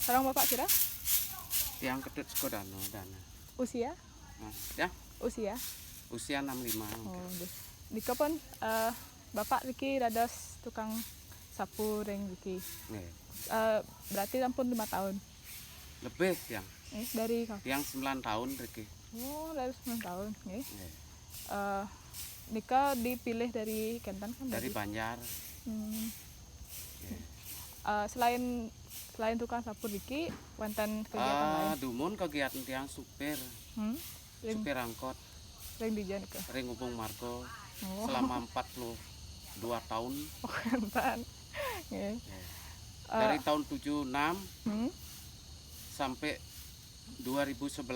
Sarang bapak kira Tiang Ketut Skodano dana. usia Nah, ya, usia. usia 65. Oh, nggih. Nika pun bapak niki dados tukang sapu ring niki. Nggih. Berarti ampun 5 tahun. Lebih tiang. Dari kapan? Tiang 9 tahun riki. Oh, dari 9 tahun, nggih. Nggih. Nika dipilih dari Kentan kan Dari Banjar. Hmm. Selain tukang sapu niki wonten kegiatan lain. Dumun kegiatan tiang supir. Supir angkot. Ring di jan ke. Ring Ubung Margo. Oh. Selama 42 tahun. Oh, Kentan. Nggih. Dari tahun 76 sampai 2011.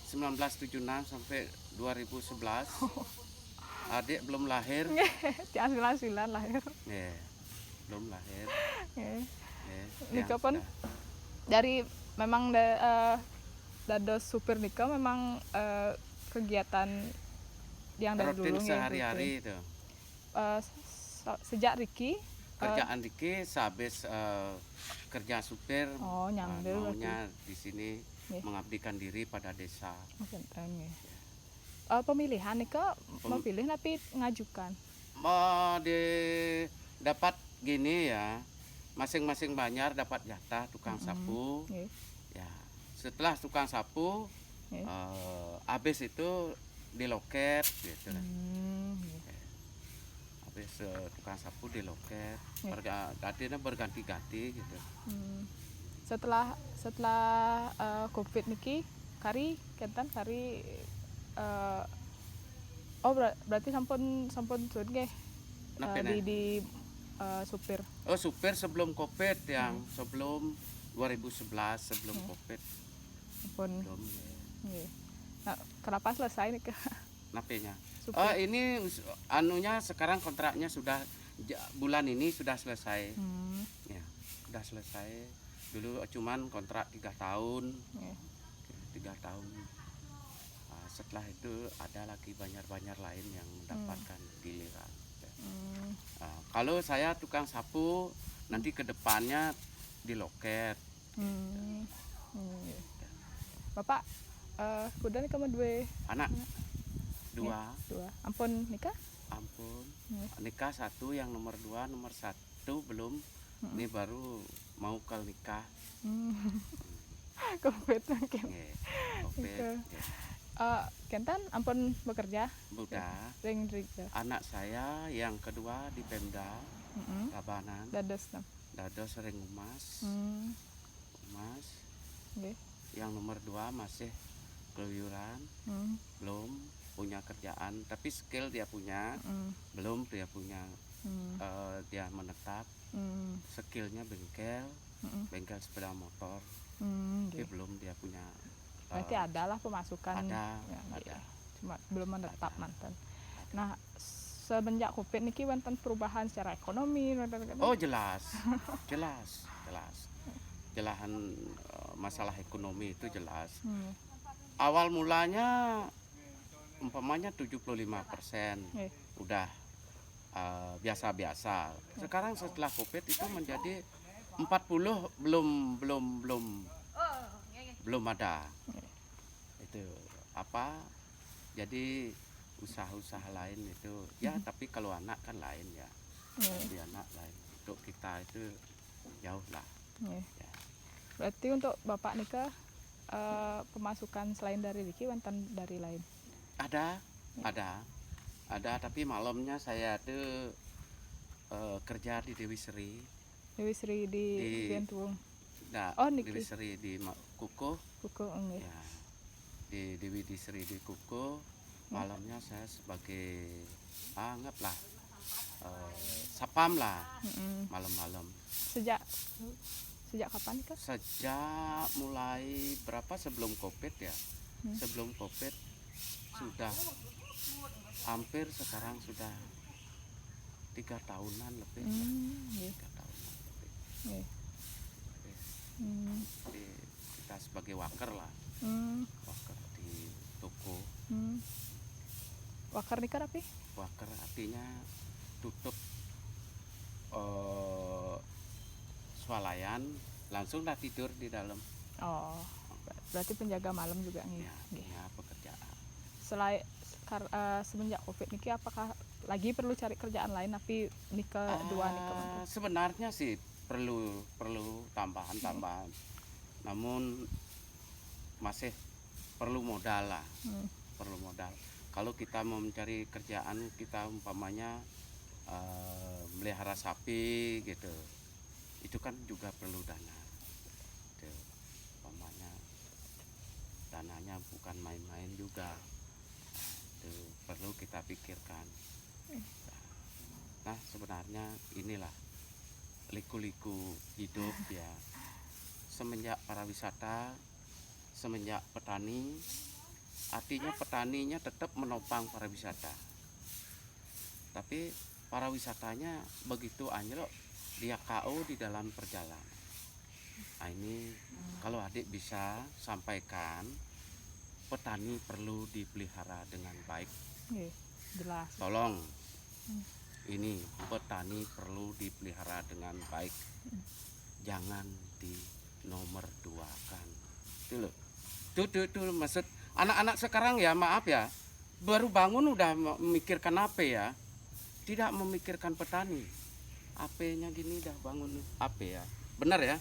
1976 sampai 2011. Adik belum lahir. Tiang 99 lahir. Yeah, belum lahir. Nika pun dari memang dados supir nika memang kegiatan yang dari rutin dulu sehari-hari itu. Sejak Riki kerjaan Riki sehabis kerja supir maunya di sini mengabdikan diri pada desa. Pemilihan nika mau pilih tapi ngajukan. Dapat gini ya, masing-masing Banjar dapat jatah tukang sapu. Ya, setelah tukang sapu habis itu diloket gitu. Habis tukang sapu diloket, berganti-ganti gitu. Setelah Covid niki kari Kentan berarti sampun sudah nggih di supir. Oh, supir sebelum Covid yang sebelum 2011 sebelum Covid. Sampun. Nah, kenapa selesai nih? Napenya? Oh, ini anunya sekarang kontraknya sudah bulan ini sudah selesai. Ya, sudah selesai. Dulu cuman kontrak 3 tahun. 3 tahun. Setelah itu ada lagi Banjar-Banjar lain yang mendapatkan giliran. Kalau saya tukang sapu, nanti ke depannya di loket. Bapak kuda nih kamu dua anak? Dua. Ampun nikah? Ampun. Nikah 1, yang nomor 2, nomor 1 belum. Ini baru mau ke nikah. Covid mungkin. Covid. Kentan ampun bekerja? Udah. Ring. Anak saya yang kedua di Pemda Tabanan. Dados ring Umas. Yang nomor 2 masih keluyuran. Belum punya kerjaan, tapi skill dia punya. Belum dia punya dia menetap. Skillnya bengkel sepeda motor. Tapi belum dia punya. Berarti adalah pemasukan. Ada. Cuma belum menetap mantan. Nah, semenjak Covid niki wonten perubahan secara ekonomi? Oh, jelas. Jelahan masalah ekonomi itu jelas. Awal mulanya umpamanya 75% udah biasa-biasa. Sekarang setelah Covid itu menjadi 40 belum ada. Itu apa? Jadi usaha-usaha lain itu ya, tapi kalau anak kan lain ya. Jadi anak lain. Untuk kita itu jauh lah. Ya. Berarti untuk Bapak nikah pemasukan selain dari Riki wonten dari lain? Ada, tapi malamnya saya tuh kerja di Dewi Sri. Dewi Sri di Biantuung. Dewi Sri di Kukuh. Enggak. Ya. Di Dewi Sri di Kukuh. Malamnya saya sebagai anggaplah sapam lah. Malam-malam. Sejak kapan nih, Kak? Sejak mulai sebelum Covid ya. Sebelum Covid sudah hampir sekarang sudah 3 tahunan lebih. 3 tahunan lebih. Jadi kita sebagai waker lah. Waker di toko. Waker nikah apa? Waker artinya tutup swalayan langsung dah tidur di dalam. Oh, berarti penjaga malam juga nih. Ya, ya pekerjaan. Selain semenjak Covid niki apakah lagi perlu cari kerjaan lain tapi dua nih kemana? Sebenarnya sih perlu tambahan, namun masih perlu modal lah. Perlu modal. Kalau kita mau mencari kerjaan, kita umpamanya melihara sapi gitu, itu kan juga perlu dana. Itu, umpamanya dananya bukan main-main juga. Itu perlu kita pikirkan. Nah sebenarnya inilah liku-liku hidup ya, semenjak pariwisata, semenjak petani, artinya petaninya tetap menopang pariwisata, tapi pariwisatanya begitu anjlok, dia KO di dalam perjalanan. Nah ini kalau adik bisa sampaikan, petani perlu dipelihara dengan baik. Jelas. Tolong, ini petani perlu dipelihara dengan baik, jangan di nomor duakan. Itu loh, tuh maksud anak-anak sekarang ya, maaf ya, baru bangun udah memikirkan apa ya, tidak memikirkan petani. AP-nya gini dah bangun AP ya, benar ya.